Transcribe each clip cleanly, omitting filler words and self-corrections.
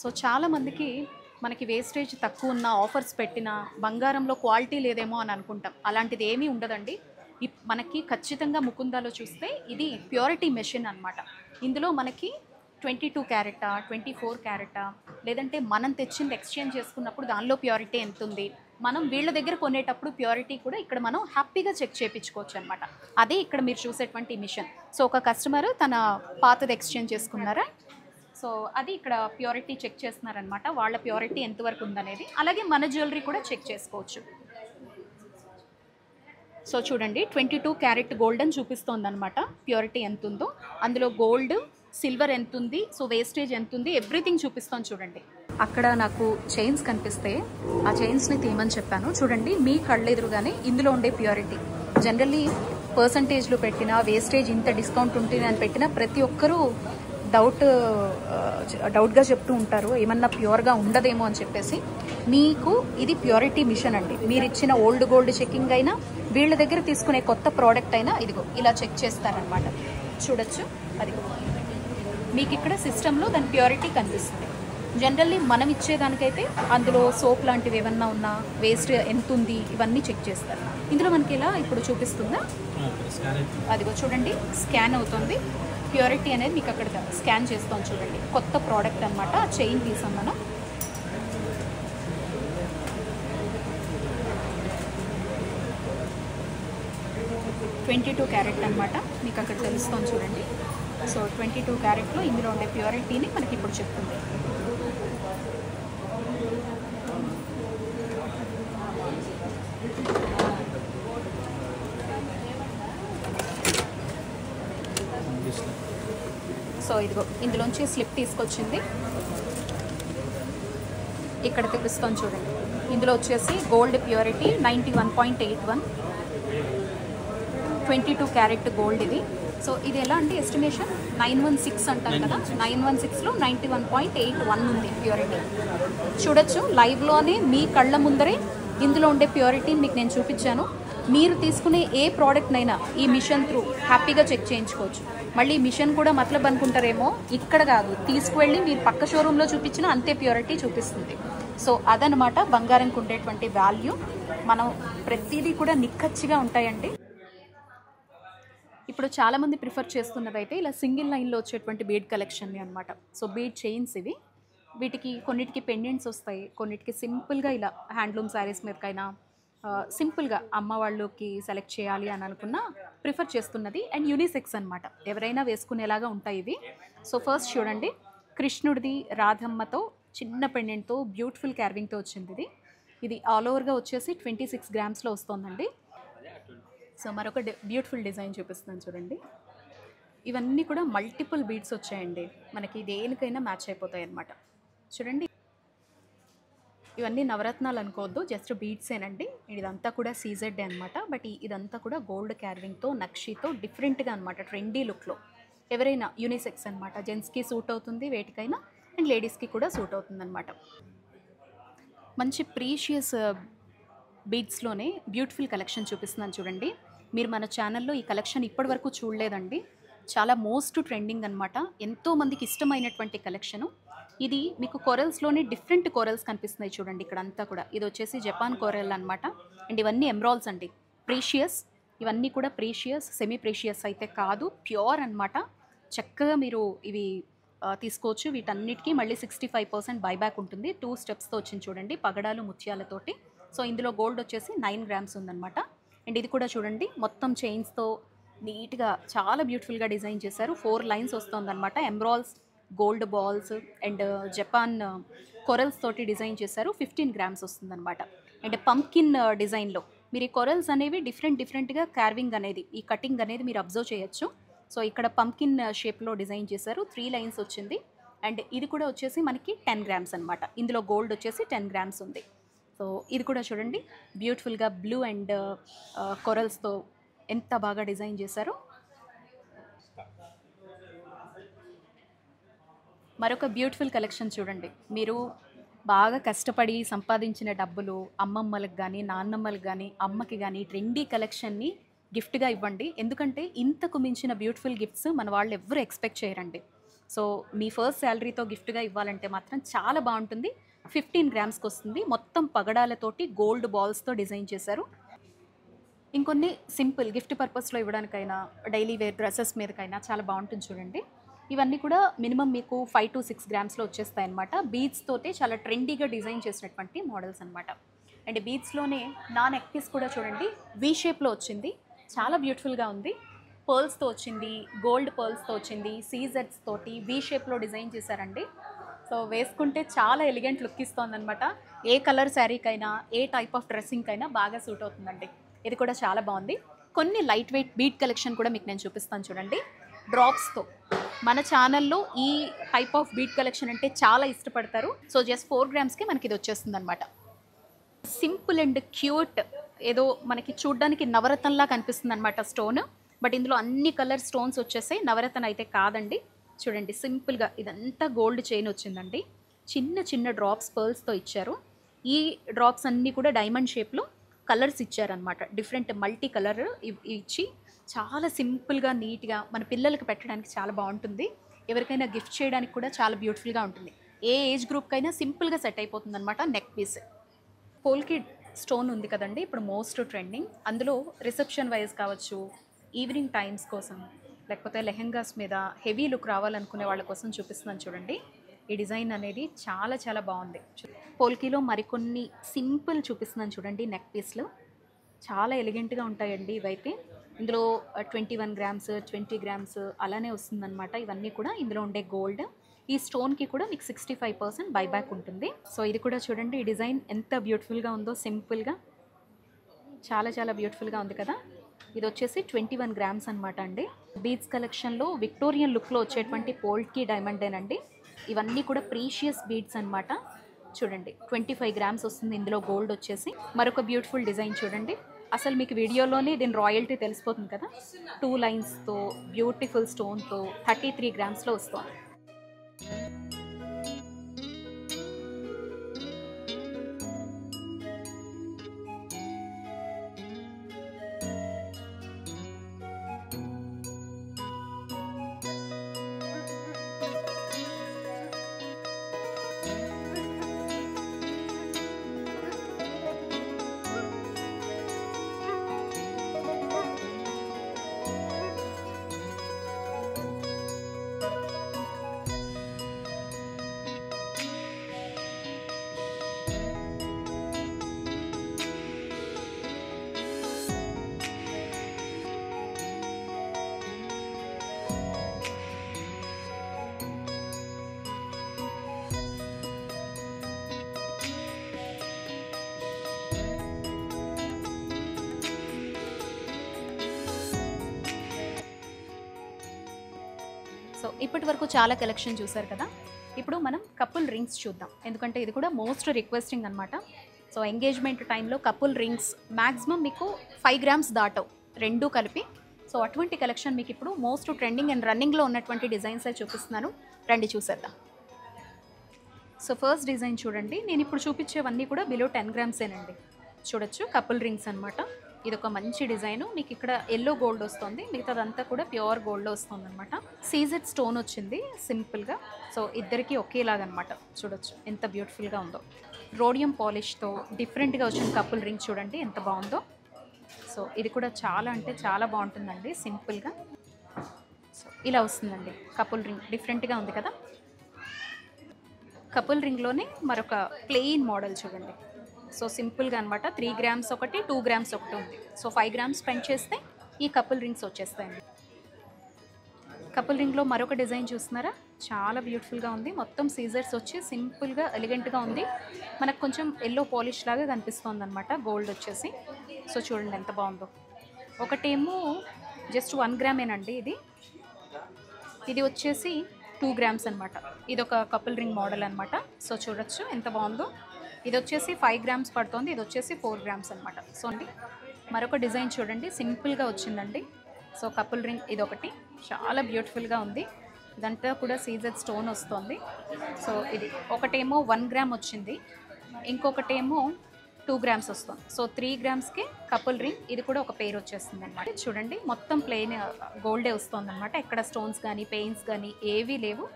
So చాలామందికి మనకి wastage తక్కువ ఉన్న ఆఫర్స్ పెట్టిన బంగారంలో క్వాలిటీ లేదేమో అని అనుకుంటాం. అలాంటిది ఏమీ ఉండదండి. మనకి ఖచ్చితంగా ముకుందాలో చూస్తే ఇది ప్యూరిటీ మెషిన్ అనమాట. ఇందులో మనకి 22 క్యారెటా, 24 క్యారెటా, లేదంటే మనం తెచ్చింది ఎక్స్చేంజ్ చేసుకున్నప్పుడు దానిలో ప్యూరిటీ ఎంత ఉంది, మనం వీళ్ళ దగ్గర కొనేటప్పుడు ప్యూరిటీ కూడా ఇక్కడ మనం హ్యాపీగా చెక్ చేయించుకోవచ్చు అనమాట. అదే ఇక్కడ మీరు చూసేటువంటి మిషన్. సో ఒక కస్టమర్ తన పాతది ఎక్స్చేంజ్ చేసుకున్నారా, సో అది ఇక్కడ ప్యూరిటీ చెక్ చేస్తున్నారనమాట. వాళ్ళ ప్యూరిటీ ఎంతవరకు ఉందనేది. అలాగే మన జ్యువెలరీ కూడా చెక్ చేసుకోవచ్చు. సో చూడండి 22 క్యారెట్ గోల్డ్ అని చూపిస్తోందనమాట. ప్యూరిటీ ఎంత ఉందో అందులో గోల్డ్, సిల్వర్ ఎంత ఉంది, సో వేస్టేజ్ ఎంత ఉంది, ఎవ్రీథింగ్ చూపిస్తాను చూడండి. అక్కడ నాకు చైన్స్ కనిపిస్తే ఆ చైన్స్ని తీయమని చెప్పాను. చూడండి మీ కళ్ళెదురుగానే ఇందులో ఉండే ప్యూరిటీ. జనరల్లీ పర్సంటేజ్లో పెట్టిన వేస్టేజ్ ఇంత డిస్కౌంట్ ఉంటుంది అని పెట్టిన ప్రతి ఒక్కరూ డౌట్గా చెప్తూ ఉంటారు, ఏమన్నా ప్యూర్గా ఉండదేమో అని చెప్పేసి. మీకు ఇది ప్యూరిటీ మిషన్ అండి. మీరు ఇచ్చిన ఓల్డ్ గోల్డ్ చెకింగ్ అయినా, వీళ్ళ దగ్గర తీసుకునే కొత్త ప్రోడక్ట్ అయినా ఇదిగో ఇలా చెక్ చేస్తారనమాట. చూడొచ్చు, అదిగో మీకు ఇక్కడ సిస్టంలో దాని ప్యూరిటీ కనిపిస్తుంది. జనరల్లీ మనం ఇచ్చేదానికైతే అందులో సోప్ లాంటివి ఏమన్నా ఉన్నా, వేస్ట్ ఎంత ఉంది, ఇవన్నీ చెక్ చేస్తారు. ఇందులో మనకి ఇలా ఇప్పుడు చూపిస్తుందా, అదిగో చూడండి స్కాన్ అవుతుంది. ప్యూరిటీ అనేది మీకు అక్కడ స్కాన్ చేస్తాం చూడండి. కొత్త ప్రోడక్ట్ అనమాట. చైన్ తీసాం మనం. ట్వంటీ 22 క్యారెట్ అనమాట. మీకు అక్కడ తెలుస్తాం చూడండి. సో 22 క్యారెట్లో ఇందులో ఉండే ప్యూరిటీని మనకి ఇప్పుడు చెప్తుంది. సో ఇదిగో ఇందులోంచి స్లిప్ తీసుకొచ్చింది, ఇక్కడ తెప్పిస్తాం చూడండి. ఇందులో వచ్చేసి గోల్డ్ ప్యూరిటీ 91.81, 22 క్యారెట్ గోల్డ్ ఇది. సో ఇది ఎలా అంటే ఎస్టిమేషన్ 916 అంటాం కదా, 916లో 91.81 ఉంది ప్యూరిటీ. చూడొచ్చు లైవ్లోనే మీ కళ్ళ ముందరే ఇందులో ఉండే ప్యూరిటీని మీకు నేను చూపించాను. మీరు తీసుకునే ఏ ప్రోడక్ట్నైనా ఈ మిషన్ త్రూ హ్యాపీగా చెక్ చేయించుకోవచ్చు. మళ్ళీ మిషన్ కూడా మతలబ్ అనుకుంటారేమో, ఇక్కడ కాదు, తీసుకువెళ్ళి మీరు పక్క షోరూంలో చూపించిన అంతే ప్యూరిటీ చూపిస్తుంది. సో అదనమాట బంగారంకి ఉండేటువంటి వాల్యూ. మనం ప్రతిదీ కూడా నిక్కచ్చిగా ఉంటాయండి. ఇప్పుడు చాలామంది ప్రిఫర్ చేస్తున్నదైతే ఇలా సింగిల్ లైన్లో వచ్చేటువంటి బీడ్ కలెక్షన్ని అనమాట. సో బీడ్ చైన్స్ ఇవి. వీటికి కొన్నిటికి పెండెంట్స్ వస్తాయి, కొన్నిటికి సింపుల్గా ఇలా హ్యాండ్లూమ్ శారీస్ మీదకైనా సింపుల్గా అమ్మ వాళ్ళకి సెలెక్ట్ చేయాలి అని అనుకున్నా ప్రిఫర్ చేస్తున్నది. అండ్ యూనిసెక్స్ అనమాట, ఎవరైనా వేసుకునేలాగా ఉంటాయి ఇవి. సో ఫస్ట్ చూడండి, కృష్ణుడిది రాధమ్మతో చిన్న పెండెంట్తో బ్యూటిఫుల్ క్యార్వింగ్తో వచ్చింది ఇది. ఇది ఆల్ ఓవర్గా వచ్చేసి 26 గ్రామ్స్లో వస్తుందండి. సో మరొక బ్యూటిఫుల్ డిజైన్ చూపిస్తున్నాను చూడండి. ఇవన్నీ కూడా మల్టిపుల్ బీడ్స్ వచ్చాయండి, మనకి దేనికైనా మ్యాచ్ అయిపోతాయి అన్నమాట. చూడండి ఇవన్నీ నవరత్నాలు అనుకోవద్దు, జస్ట్ బీడ్సేనండి. ఇదంతా కూడా సీజెడ్ అనమాట. బట్ ఇదంతా కూడా గోల్డ్ క్యార్వింగ్తో, నక్షితో డిఫరెంట్గా అనమాట, ట్రెండీ లుక్లో. ఎవరైనా యూనిసెక్స్ అనమాట, జెంట్స్కి సూట్ అవుతుంది వేటికైనా, అండ్ లేడీస్కి కూడా సూట్ అవుతుంది అనమాట. మంచి ప్రీషియస్ బీడ్స్లోనే బ్యూటిఫుల్ కలెక్షన్ చూపిస్తున్నాను చూడండి. మీరు మన ఛానల్లో ఈ కలెక్షన్ ఇప్పటి వరకు చూడలేదండి. చాలా మోస్ట్ ట్రెండింగ్ అనమాట, ఎంతోమందికి ఇష్టమైనటువంటి కలెక్షను ఇది. మీకు కొరల్స్లోనే డిఫరెంట్ కొరల్స్ కనిపిస్తున్నాయి చూడండి ఇక్కడ అంతా కూడా. ఇది వచ్చేసి జపాన్ కొరల్ అనమాట. అండ్ ఇవన్నీ ఎమ్రాల్స్ అండి, ప్రీషియస్. ఇవన్నీ కూడా ప్రీషియస్, సెమీ ప్రీషియస్ అయితే కాదు, ప్యూర్ అనమాట. చక్కగా మీరు ఇవి తీసుకోవచ్చు. వీటన్నిటికీ మళ్ళీ 65% బైబ్యాక్ ఉంటుంది. 2 స్టెప్స్తో వచ్చింది చూడండి, పగడాలు ముత్యాలతోటి. సో ఇందులో గోల్డ్ వచ్చేసి 9 గ్రామ్స్ ఉందన్నమాట. అండ్ ఇది కూడా చూడండి మొత్తం చైన్స్తో నీట్గా చాలా బ్యూటిఫుల్గా డిజైన్ చేశారు. 4 లైన్స్ వస్తుందన్నమాట. Emeralds, gold balls and Japan corals తోటి డిజైన్ చేశారు. 15 గ్రామ్స్ వస్తుందన్నమాట. అండ్ పంకిన్ డిజైన్లో మీరు ఈ కొరల్స్ అనేవి డిఫరెంట్గా కార్వింగ్ అనేది, ఈ కటింగ్ అనేది మీరు అబ్జర్వ్ చేయొచ్చు. సో ఇక్కడ పంకిన్ షేప్లో డిజైన్ చేశారు. 3 లైన్స్ వచ్చింది. అండ్ ఇది కూడా వచ్చేసి మనకి 10 గ్రామ్స్ అనమాట. ఇందులో గోల్డ్ వచ్చేసి 10 గ్రామ్స్ ఉంది. సో ఇది కూడా చూడండి బ్యూటిఫుల్గా బ్లూ అండ్ కొరల్స్తో ఎంత బాగా డిజైన్ చేశారో. మరొక బ్యూటిఫుల్ కలెక్షన్ చూడండి. మీరు బాగా కష్టపడి సంపాదించిన డబ్బులు అమ్మమ్మలకు కానీ, నాన్నమ్మలకు కానీ, అమ్మకి కానీ ట్రెండీ కలెక్షన్ని గిఫ్ట్గా ఇవ్వండి. ఎందుకంటే ఇంతకు మించిన బ్యూటిఫుల్ గిఫ్ట్స్ మన వాళ్ళు ఎవ్వరు ఎక్స్పెక్ట్ చేయరండి. సో మీ ఫస్ట్ శాలరీతో గిఫ్ట్గా ఇవ్వాలంటే మాత్రం చాలా బాగుంటుంది. 15 గ్రామ్స్కి వస్తుంది. మొత్తం పగడాలతోటి గోల్డ్ బాల్స్తో డిజైన్ చేశారు. ఇంకొన్ని సింపుల్ గిఫ్ట్ పర్పస్లో ఇవ్వడానికైనా, డైలీ వేర్ డ్రెస్సెస్ మీదకైనా చాలా బాగుంటుంది చూడండి. ఇవన్నీ కూడా మినిమం మీకు 5 to 6 గ్రామ్స్లో వచ్చేస్తాయి అనమాట. బీడ్స్ తోటి చాలా ట్రెండీగా డిజైన్ చేసినటువంటి మోడల్స్ అనమాట. అండ్ బీడ్స్లోనే నా నెక్ పీస్ కూడా చూడండి వీ షేప్లో వచ్చింది, చాలా బ్యూటిఫుల్గా ఉంది. పర్ల్స్తో వచ్చింది, గోల్డ్ పర్ల్స్తో వచ్చింది, సీజెడ్స్ తోటి వీ షేప్లో డిజైన్ చేశారండి. సో వేసుకుంటే చాలా ఎలిగెంట్ లుక్ ఇస్తోందనమాట. ఏ కలర్ శారీకైనా, ఏ టైప్ ఆఫ్ డ్రెస్సింగ్కైనా బాగా సూట్ అవుతుందండి. ఇది కూడా చాలా బాగుంది. కొన్ని లైట్ వెయిట్ బీట్ కలెక్షన్ కూడా మీకు నేను చూపిస్తాను చూడండి. డ్రాప్స్తో మన ఛానల్లో ఈ టైప్ ఆఫ్ బీట్ కలెక్షన్ అంటే చాలా ఇష్టపడతారు. సో జస్ట్ 4 గ్రామ్స్కి మనకి ఇది వచ్చేస్తుంది అనమాట. సింపుల్ అండ్ క్యూట్, ఏదో మనకి చూడ్డానికి నవరత్నంలా కనిపిస్తుంది అనమాట స్టోన్. బట్ ఇందులో అన్ని కలర్ స్టోన్స్ వచ్చేసాయి. నవరత్న అయితే కాదండి. చూడండి సింపుల్గా ఇదంతా గోల్డ్ చైన్ వచ్చిందండి. చిన్న చిన్న డ్రాప్స్ పర్ల్స్తో ఇచ్చారు. ఈ డ్రాప్స్ అన్నీ కూడా డైమండ్ షేప్లో కలర్స్ ఇచ్చారనమాట. డిఫరెంట్ మల్టీ కలర్ ఇచ్చి చాలా సింపుల్గా నీట్గా మన పిల్లలకి పెట్టడానికి చాలా బాగుంటుంది. ఎవరికైనా గిఫ్ట్ చేయడానికి కూడా చాలా బ్యూటిఫుల్గా ఉంటుంది. ఏ ఏజ్ గ్రూప్కైనా సింపుల్గా సెట్ అయిపోతుంది అనమాట నెక్ పీస్. పోల్కి స్టోన్ ఉంది కదండి ఇప్పుడు మోస్ట్ ట్రెండింగ్. అందులో రిసెప్షన్ వైజ్ కావచ్చు, ఈవినింగ్ టైమ్స్ కోసం, లేకపోతే లెహెంగాస్ మీద హెవీ లుక్ రావాలనుకునే వాళ్ళ కోసం చూపిస్తున్నాను చూడండి. ఈ డిజైన్ అనేది చాలా చాలా బాగుంది. పోల్కీలో మరికొన్ని సింపుల్ చూపిస్తున్నాను చూడండి. నెక్ పీస్లు చాలా ఎలిగెంట్గా ఉంటాయండి ఇవైతే. ఇందులో 21 గ్రామ్స్, 20 గ్రామ్స్ అలానే వస్తుందన్నమాట. ఇవన్నీ కూడా ఇందులో ఉండే గోల్డ్. ఈ స్టోన్కి కూడా మీకు 65% బైబ్యాక్ ఉంటుంది. సో ఇది కూడా చూడండి, ఈ డిజైన్ ఎంత బ్యూటిఫుల్గా ఉందో. సింపుల్గా చాలా చాలా బ్యూటిఫుల్గా ఉంది కదా. ఇది వచ్చేసి 21 గ్రామ్స్ అనమాట అండి. బీడ్స్ కలెక్షన్లో విక్టోరియన్ లుక్లో వచ్చేటువంటి పోల్కీ డైమండేనండి. ఇవన్నీ కూడా ప్రీషియస్ బీడ్స్ అనమాట. చూడండి 25 గ్రామ్స్ వస్తుంది ఇందులో గోల్డ్ వచ్చేసి. మరొక బ్యూటిఫుల్ డిజైన్ చూడండి. అసలు మీకు వీడియోలోనే దీని రాయల్టీ తెలిసిపోతుంది కదా. 2 లైన్స్తో బ్యూటిఫుల్ స్టోన్తో 33 గ్రామ్స్లో వస్తుంది. సో ఇప్పటి వరకు చాలా కలెక్షన్ చూసారు కదా. ఇప్పుడు మనం కపుల్ రింగ్స్ చూద్దాం, ఎందుకంటే ఇది కూడా మోస్ట్ రిక్వెస్టింగ్ అనమాట. సో ఎంగేజ్మెంట్ టైంలో కపుల్ రింగ్స్ మ్యాక్సిమం మీకు 5 గ్రామ్స్ దాటవు రెండూ కలిపి. సో అటువంటి కలెక్షన్ మీకు ఇప్పుడు మోస్ట్ ట్రెండింగ్ అండ్ రన్నింగ్లో ఉన్నటువంటి డిజైన్స్ అయితే చూపిస్తున్నాను, రండి చూసేద్దాం. సో ఫస్ట్ డిజైన్ చూడండి. నేను ఇప్పుడు చూపించేవన్నీ కూడా బిలో 10 గ్రామ్సేనండి. చూడొచ్చు కపుల్ రింగ్స్ అనమాట. ఇది ఒక మంచి డిజైను. మీకు ఇక్కడ ఎల్లో గోల్డ్ వస్తుంది, మిగతాదంతా కూడా ప్యూర్ గోల్డ్లో వస్తుంది అనమాట. సీజెడ్ స్టోన్ వచ్చింది సింపుల్గా. సో ఇద్దరికి ఒకేలాగనమాట. చూడొచ్చు ఎంత బ్యూటిఫుల్గా ఉందో. రోడియం పాలిష్తో డిఫరెంట్గా వచ్చిన కపుల్ రింగ్ చూడండి ఎంత బాగుందో. సో ఇది కూడా చాలా అంటే చాలా బాగుంటుందండి సింపుల్గా. సో ఇలా వస్తుందండి కపుల్ రింగ్, డిఫరెంట్గా ఉంది కదా. కపుల్ రింగ్లోనే మరొక ప్లెయిన్ మోడల్ చూడండి. సో సింపుల్గా అనమాట. 3 గ్రామ్స్ ఒకటి, 2 గ్రామ్స్ ఒకటి ఉంది. సో 5 గ్రామ్స్ స్పెండ్ చేస్తే ఈ కపుల్ రింగ్స్ వచ్చేస్తాయండి. కపుల్ రింగ్లో మరొక డిజైన్ చూస్తున్నారా, చాలా బ్యూటిఫుల్గా ఉంది. మొత్తం సీజర్స్ వచ్చి సింపుల్గా ఎలిగెంట్గా ఉంది. మనకు కొంచెం ఎల్లో పాలిష్ లాగా కనిపిస్తుంది అనమాట గోల్డ్ వచ్చేసి. సో చూడండి ఎంత బాగుందో. ఒకటేమో జస్ట్ 1 గ్రామేనండి ఇది. ఇది వచ్చేసి 2 గ్రామ్స్ అనమాట. ఇది ఒక కపుల్ రింగ్ మోడల్ అనమాట. సో చూడొచ్చు ఎంత బాగుందో. ఇది వచ్చేసి 5 గ్రామ్స్ పడుతుంది, ఇది వచ్చేసి 4 గ్రామ్స్ అనమాట. సో అండి మరొక డిజైన్ చూడండి, సింపుల్గా వచ్చిందండి. సో కపుల్ రింగ్ ఇది ఒకటి చాలా బ్యూటిఫుల్గా ఉంది. ఇదంతా కూడా సీజెడ్ స్టోన్ వస్తుంది. సో ఇది ఒకటేమో 1 గ్రామ్ వచ్చింది, ఇంకొకటేమో 2 గ్రామ్స్ వస్తుంది. సో 3 గ్రామ్స్కి కపుల్ రింగ్, ఇది కూడా ఒక పెయిర్ వచ్చేస్తుంది అనమాట. చూడండి మొత్తం ప్లెయిన్ గోల్డే వస్తుంది అనమాట. ఎక్కడ స్టోన్స్ కానీ పెయిన్స్ కానీ ఏవీ లేవు.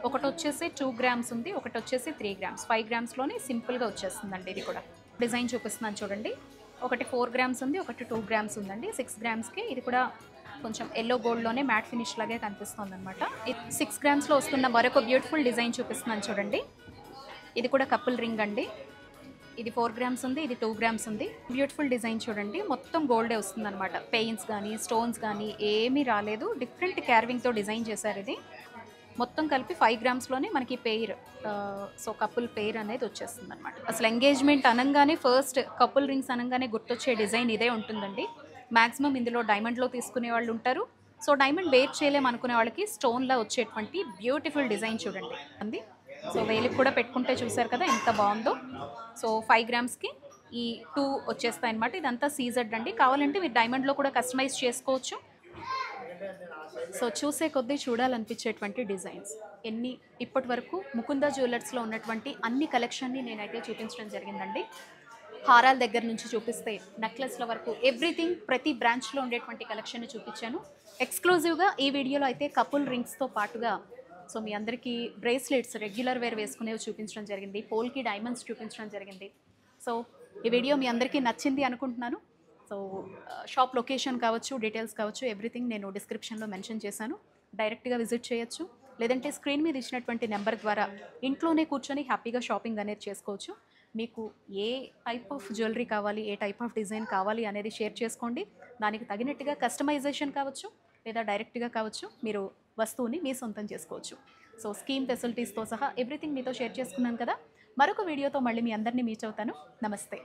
ఒకటి వచ్చేసి 2 గ్రామ్స్ ఉంది, ఒకటి వచ్చేసి 3 గ్రామ్స్. 5 గ్రామ్స్లోనే సింపుల్గా వచ్చేస్తుందండి. ఇది కూడా డిజైన్ చూపిస్తున్నాను చూడండి. ఒకటి 4 గ్రామ్స్ ఉంది, ఒకటి 2 గ్రామ్స్ ఉందండి. 6 గ్రామ్స్కి ఇది కూడా కొంచెం ఎల్లో గోల్డ్లోనే మ్యాట్ ఫినిష్ లాగే కనిపిస్తుంది అనమాట. 6 గ్రామ్స్లో వస్తున్న మరొక బ్యూటిఫుల్ డిజైన్ చూపిస్తున్నాను చూడండి. ఇది కూడా కపుల్ రింగ్ అండి. ఇది 4 గ్రామ్స్ ఉంది, ఇది 2 గ్రామ్స్ ఉంది. బ్యూటిఫుల్ డిజైన్ చూడండి, మొత్తం గోల్డే వస్తుంది అనమాట. పెయిన్స్ కానీ స్టోన్స్ కానీ ఏమీ రాలేదు. డిఫరెంట్ క్యార్వింగ్తో డిజైన్ చేశారు. ఇది మొత్తం కలిపి 5 గ్రామ్స్లోనే మనకి పెయిర్, సో కపుల్ పెయిర్ అనేది వచ్చేస్తుంది అనమాట. అసలు ఎంగేజ్మెంట్ అనగానే ఫస్ట్ కపుల్ రింగ్స్ అనగానే గుర్తొచ్చే డిజైన్ ఇదే ఉంటుందండి. మ్యాక్సిమం ఇందులో డైమండ్లో తీసుకునే వాళ్ళు ఉంటారు. సో డైమండ్ వేర్ చేయలేము అనుకునే వాళ్ళకి స్టోన్లో వచ్చేటువంటి బ్యూటిఫుల్ డిజైన్ చూడండి అంది. సో వేలికి కూడా పెట్టుకుంటే చూసారు కదా ఎంత బాగుందో. సో 5 గ్రామ్స్కి ఈ 2 వచ్చేస్తాయి అనమాట. ఇదంతా సీజెడ్ అండి. కావాలంటే మీరు డైమండ్లో కూడా కస్టమైజ్ చేసుకోవచ్చు. సో చూసే కొద్దీ చూడాలనిపించేటువంటి డిజైన్స్ ఎన్ని ఇప్పటి వరకు ముకుందా జ్యువెలర్స్లో ఉన్నటువంటి అన్ని కలెక్షన్ని నేనైతే చూపించడం జరిగిందండి. హారాల దగ్గర నుంచి చూపిస్తే నెక్లెస్ల వరకు ఎవ్రీథింగ్ ప్రతి బ్రాంచ్లో ఉండేటువంటి కలెక్షన్ని చూపించాను. ఎక్స్క్లూజివ్గా ఈ వీడియోలో అయితే కపుల్ రింగ్స్తో పాటుగా సో మీ అందరికీ బ్రేస్లెట్స్ రెగ్యులర్ వేర్ వేసుకునేవి చూపించడం జరిగింది. పోల్కి డైమండ్స్ చూపించడం జరిగింది. సో ఈ వీడియో మీ అందరికీ నచ్చింది అనుకుంటున్నాను. సో షాప్ లొకేషన్ కావచ్చు, డీటెయిల్స్ కావచ్చు, ఎవ్రీథింగ్ నేను డిస్క్రిప్షన్లో మెన్షన్ చేశాను. డైరెక్ట్గా విజిట్ చేయొచ్చు, లేదంటే స్క్రీన్ మీద ఇచ్చినటువంటి నెంబర్ ద్వారా ఇంట్లోనే కూర్చొని హ్యాపీగా షాపింగ్ అనేది చేసుకోవచ్చు. మీకు ఏ టైప్ ఆఫ్ జ్యువెలరీ కావాలి, ఏ టైప్ ఆఫ్ డిజైన్ కావాలి అనేది షేర్ చేసుకోండి. దానికి తగినట్టుగా కస్టమైజేషన్ కావచ్చు లేదా డైరెక్ట్గా కావచ్చు, మీరు వస్తువుని మీ సొంతం చేసుకోవచ్చు. సో స్కీమ్ ఫెసిలిటీస్తో సహా ఎవ్రీథింగ్ మీతో షేర్ చేసుకున్నాను కదా. మరొక వీడియోతో మళ్ళీ మీ అందరినీ మీట్ అవుతాను. నమస్తే.